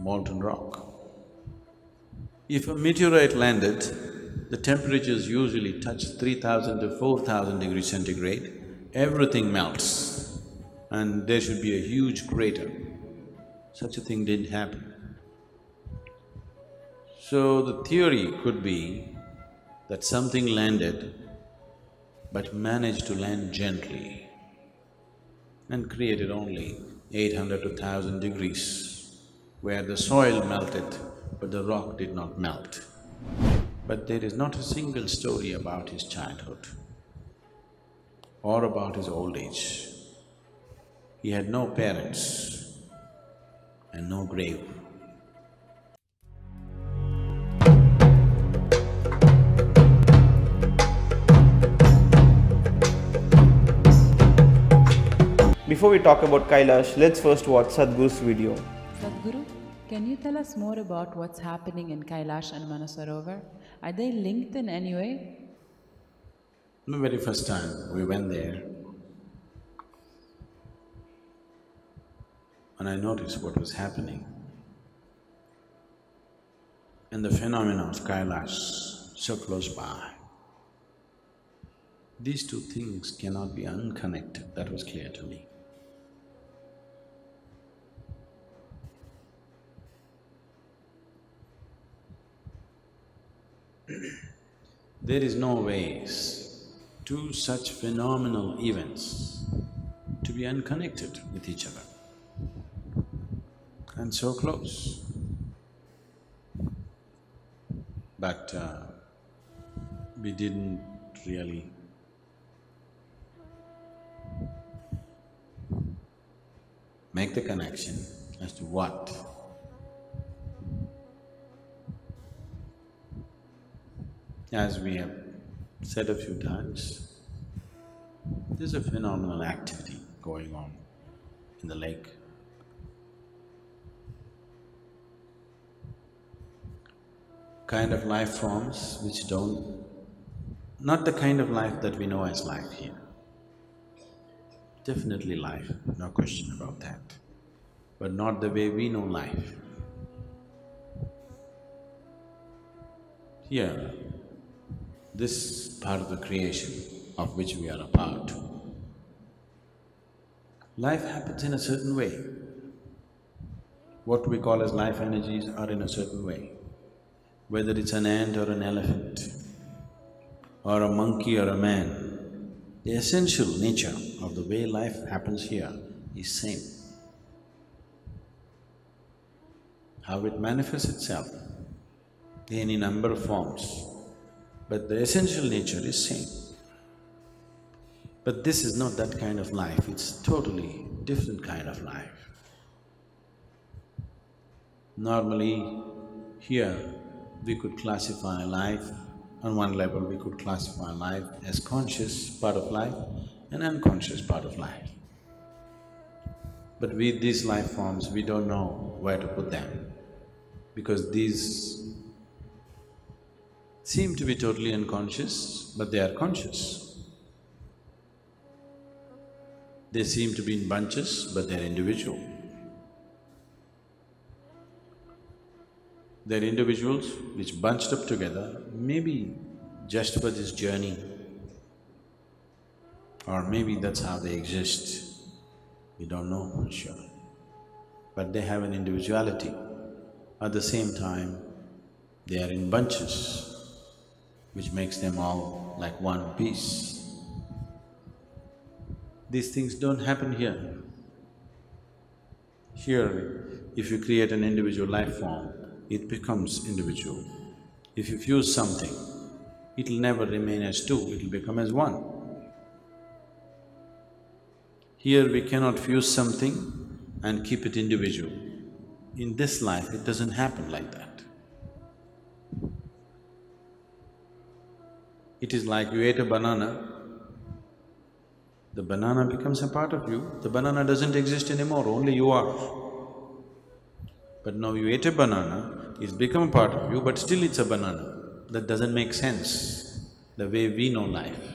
molten rock. If a meteorite landed, the temperatures usually touch 3,000 to 4,000 degrees centigrade, everything melts and there should be a huge crater. Such a thing didn't happen. So the theory could be that something landed but managed to land gently and created only 800 to 1,000 degrees, where the soil melted but the rock did not melt. But there is not a single story about his childhood or about his old age. He had no parents and no grave. Before we talk about Kailash, let's first watch Sadhguru's video. Sadhguru, can you tell us more about what's happening in Kailash and Manasarovar? Are they linked in any way? The very first time we went there, and I noticed what was happening, and the phenomena of Kailash so close by. These two things cannot be unconnected, that was clear to me. There is no ways two such phenomenal events to be unconnected with each other and so close. But we didn't really make the connection as to what. As we have said a few times, there's a phenomenal activity going on in the lake. Kind of life forms which don't… not the kind of life that we know as life here. Definitely life, no question about that, but not the way we know life. Here, this part of the creation of which we are a part, life happens in a certain way. What we call as life energies are in a certain way. Whether it's an ant or an elephant, or a monkey or a man, the essential nature of the way life happens here is same. How it manifests itself in any number of forms, but the essential nature is same. But this is not that kind of life, it's totally different kind of life. Normally, here we could classify life, on one level we could classify life as conscious part of life and unconscious part of life. But with these life forms, we don't know where to put them, because these seem to be totally unconscious, but they are conscious. They seem to be in bunches, but they're individual. They're individuals which bunched up together, maybe just for this journey, or maybe that's how they exist, we don't know for sure. But they have an individuality. At the same time, they are in bunches, which makes them all like one piece. These things don't happen here. Here, if you create an individual life form, it becomes individual. If you fuse something, it'll never remain as two, it'll become as one. Here we cannot fuse something and keep it individual. In this life, it doesn't happen like that. It is like you ate a banana, the banana becomes a part of you, the banana doesn't exist anymore, only you are. But now you ate a banana, it's become a part of you, but still it's a banana. That doesn't make sense, the way we know life.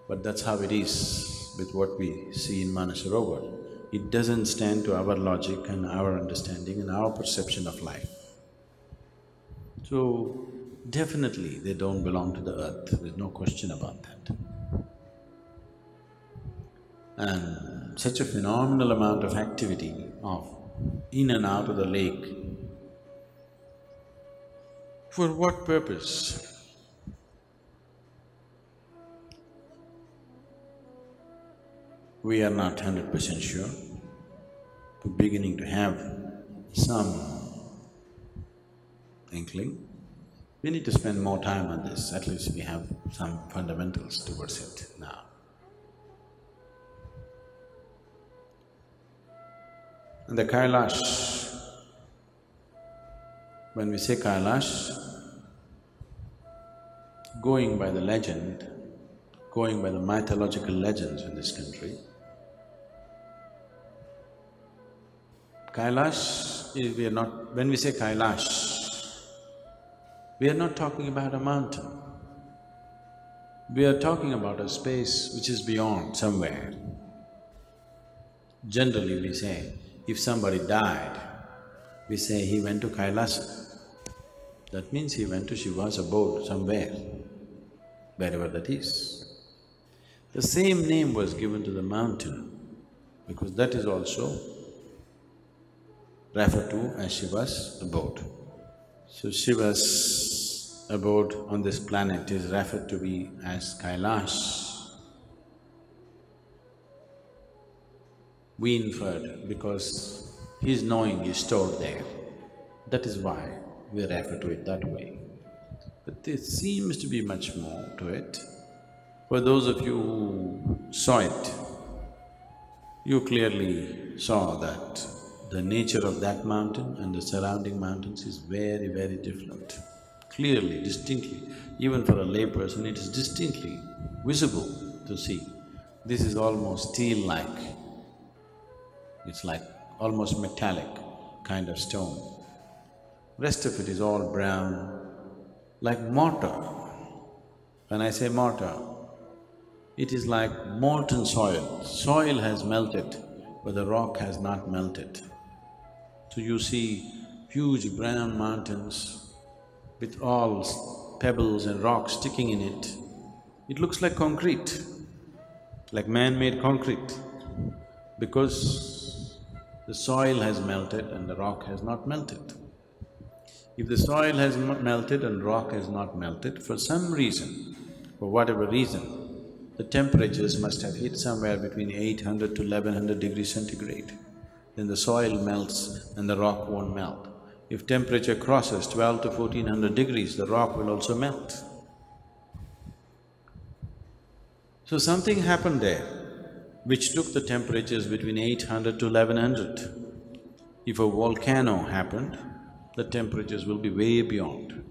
But that's how it is with what we see in Manasarovar. it doesn't stand to our logic and our understanding and our perception of life. So, definitely they don't belong to the earth, there's no question about that. And such a phenomenal amount of activity of in and out of the lake, for what purpose? We are not 100% sure. We're beginning to have some inkling. We need to spend more time on this, at least we have some fundamentals towards it now. And the Kailash, when we say Kailash, going by the legend, going by the mythological legends in this country, Kailash is… we are not… when we say Kailash, we are not talking about a mountain. We are talking about a space which is beyond, somewhere. Generally we say, if somebody died, we say he went to Kailash. That means he went to Shiva's abode somewhere, wherever that is. The same name was given to the mountain because that is also referred to as Shiva's abode. So Shiva's abode on this planet is referred to be as Kailash. We inferred because his knowing is stored there. That is why we refer to it that way. But there seems to be much more to it. For those of you who saw it, you clearly saw that the nature of that mountain and the surrounding mountains is very, very different. Clearly, distinctly, even for a layperson, it is distinctly visible to see. This is almost steel-like. It's like almost metallic kind of stone. Rest of it is all brown, like mortar. When I say mortar, it is like molten soil. Soil has melted, but the rock has not melted. So you see huge brown mountains with all pebbles and rocks sticking in it. It looks like concrete, like man-made concrete, because the soil has melted and the rock has not melted. If the soil has not melted and rock has not melted, for some reason, for whatever reason, the temperatures must have hit somewhere between 800 to 1100 degrees centigrade. Then the soil melts and the rock won't melt. If temperature crosses 12 to 1400 degrees, the rock will also melt. So something happened there which took the temperatures between 800 to 1100. If a volcano happened, the temperatures will be way beyond.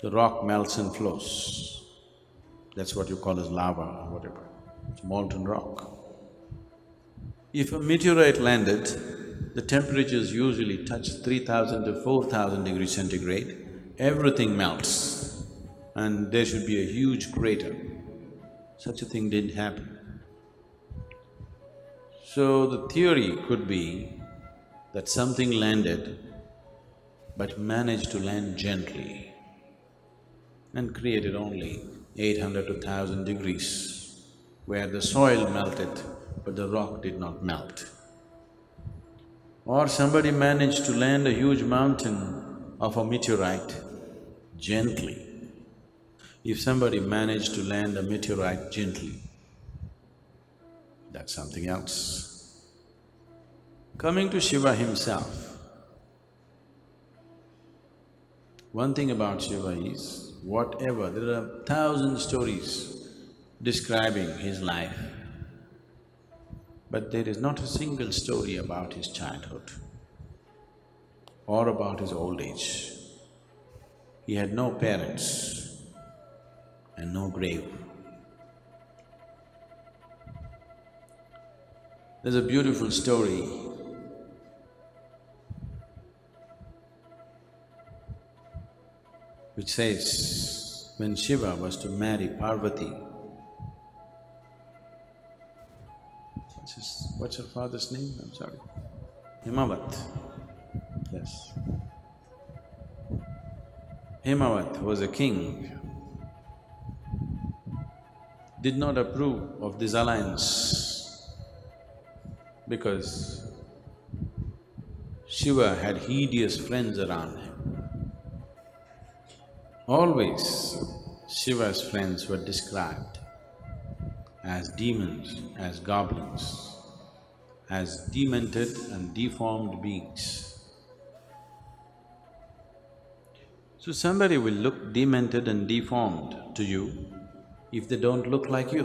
The rock melts and flows. That's what you call as lava or whatever, it's molten rock. If a meteorite landed, the temperatures usually touch 3000 to 4000 degrees centigrade, everything melts and there should be a huge crater. Such a thing didn't happen. So the theory could be that something landed but managed to land gently and created only 800 to 1000 degrees, where the soil melted but the rock did not melt. Or somebody managed to land a huge mountain of a meteorite gently. If somebody managed to land a meteorite gently, that's something else. Coming to Shiva himself, one thing about Shiva is, whatever… there are 1000 stories describing his life, but there is not a single story about his childhood or about his old age. He had no parents and no grave. There's a beautiful story which says, when Shiva was to marry Parvati, just What's her father's name? I'm sorry. Himavat. Yes. Himavat was a king, did not approve of this alliance because Shiva had hideous friends around him. Always Shiva's friends were described as demons, as goblins, as demented and deformed beings. So somebody will look demented and deformed to you if they don't look like you.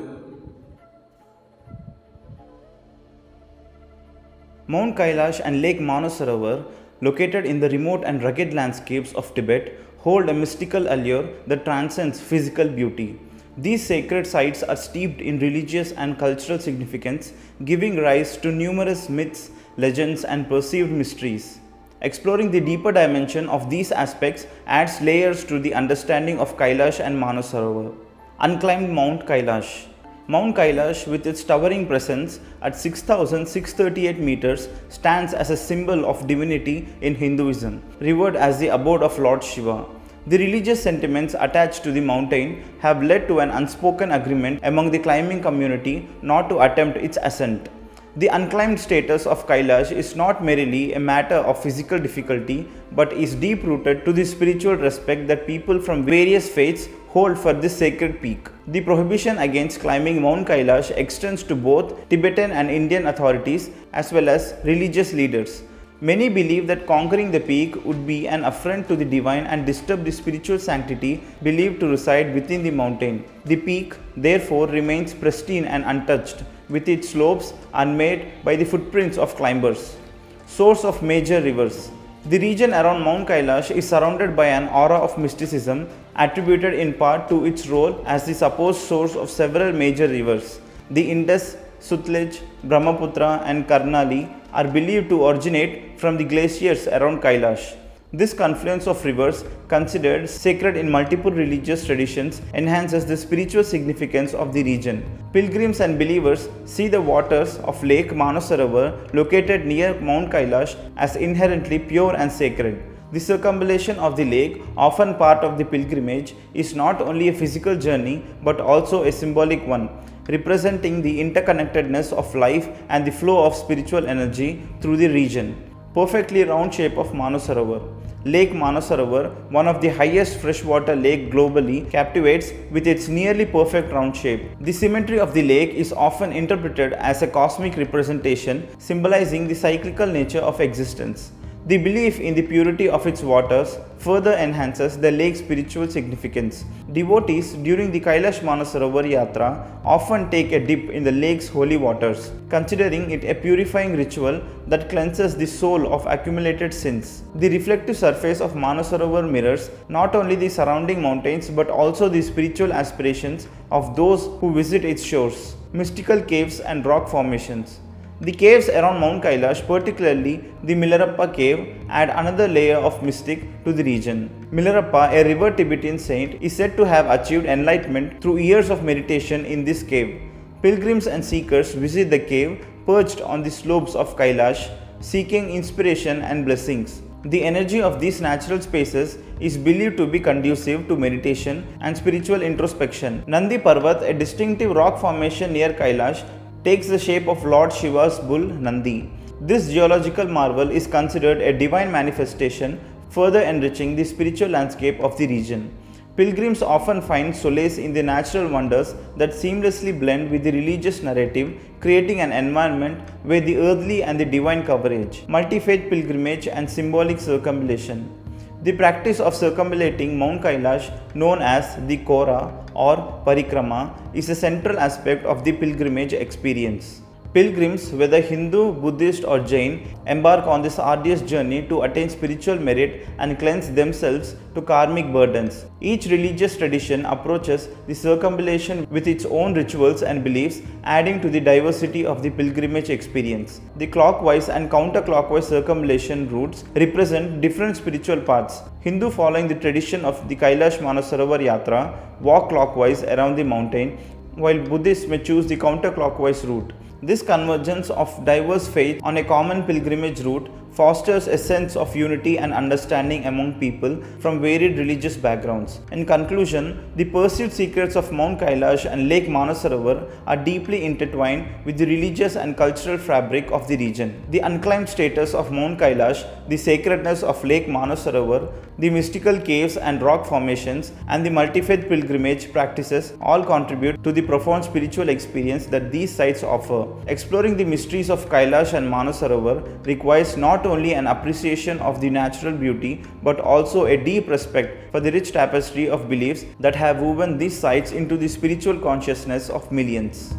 Mount Kailash and Lake Manasarovar, located in the remote and rugged landscapes of Tibet, hold a mystical allure that transcends physical beauty. These sacred sites are steeped in religious and cultural significance, giving rise to numerous myths, legends, and perceived mysteries. Exploring the deeper dimension of these aspects adds layers to the understanding of Kailash and Manasarovar. Unclimbed Mount Kailash. Mount Kailash, with its towering presence at 6,638 meters, stands as a symbol of divinity in Hinduism, revered as the abode of Lord Shiva. The religious sentiments attached to the mountain have led to an unspoken agreement among the climbing community not to attempt its ascent. The unclimbed status of Kailash is not merely a matter of physical difficulty, but is deep-rooted to the spiritual respect that people from various faiths hold for this sacred peak. The prohibition against climbing Mount Kailash extends to both Tibetan and Indian authorities as well as religious leaders. Many believe that conquering the peak would be an affront to the divine and disturb the spiritual sanctity believed to reside within the mountain. The peak, therefore, remains pristine and untouched, with its slopes unmade by the footprints of climbers. Source of major rivers. The region around Mount Kailash is surrounded by an aura of mysticism attributed in part to its role as the supposed source of several major rivers. The Indus, Sutlej, Brahmaputra and Karnali are believed to originate from the glaciers around Kailash. This confluence of rivers, considered sacred in multiple religious traditions, enhances the spiritual significance of the region. Pilgrims and believers see the waters of Lake Manasarovar, located near Mount Kailash, as inherently pure and sacred. The circumambulation of the lake, often part of the pilgrimage, is not only a physical journey but also a symbolic one, representing the interconnectedness of life and the flow of spiritual energy through the region. Perfectly round shape of Manasarovar. Lake Manasarovar, one of the highest freshwater lake globally, captivates with its nearly perfect round shape. The symmetry of the lake is often interpreted as a cosmic representation, symbolizing the cyclical nature of existence. The belief in the purity of its waters further enhances the lake's spiritual significance. Devotees during the Kailash Manasarovar Yatra often take a dip in the lake's holy waters, considering it a purifying ritual that cleanses the soul of accumulated sins. The reflective surface of Manasarovar mirrors not only the surrounding mountains but also the spiritual aspirations of those who visit its shores. Mystical caves and rock formations. The caves around Mount Kailash, particularly the Milarappa cave, add another layer of mystic to the region. Milarappa, a revered Tibetan saint, is said to have achieved enlightenment through years of meditation in this cave. Pilgrims and seekers visit the cave perched on the slopes of Kailash, seeking inspiration and blessings. The energy of these natural spaces is believed to be conducive to meditation and spiritual introspection. Nandi Parvat, a distinctive rock formation near Kailash, takes the shape of Lord Shiva's bull Nandi. This geological marvel is considered a divine manifestation, further enriching the spiritual landscape of the region. Pilgrims often find solace in the natural wonders that seamlessly blend with the religious narrative, creating an environment where the earthly and the divine converge. Multi-faith pilgrimage and symbolic circumambulation. The practice of circumambulating Mount Kailash, known as the Kora or Parikrama, is a central aspect of the pilgrimage experience. Pilgrims, whether Hindu, Buddhist or Jain, embark on this arduous journey to attain spiritual merit and cleanse themselves to karmic burdens. Each religious tradition approaches the circumambulation with its own rituals and beliefs, adding to the diversity of the pilgrimage experience. The clockwise and counterclockwise circumambulation routes represent different spiritual paths. Hindu, following the tradition of the Kailash Manasarovar Yatra, walk clockwise around the mountain, while Buddhists may choose the counterclockwise route. This convergence of diverse faiths on a common pilgrimage route fosters a sense of unity and understanding among people from varied religious backgrounds. In conclusion, the perceived secrets of Mount Kailash and Lake Manasarovar are deeply intertwined with the religious and cultural fabric of the region. The unclimbed status of Mount Kailash, the sacredness of Lake Manasarovar, the mystical caves and rock formations, and the multi-faith pilgrimage practices all contribute to the profound spiritual experience that these sites offer. Exploring the mysteries of Kailash and Manasarovar requires not only an appreciation of the natural beauty but also a deep respect for the rich tapestry of beliefs that have woven these sites into the spiritual consciousness of millions.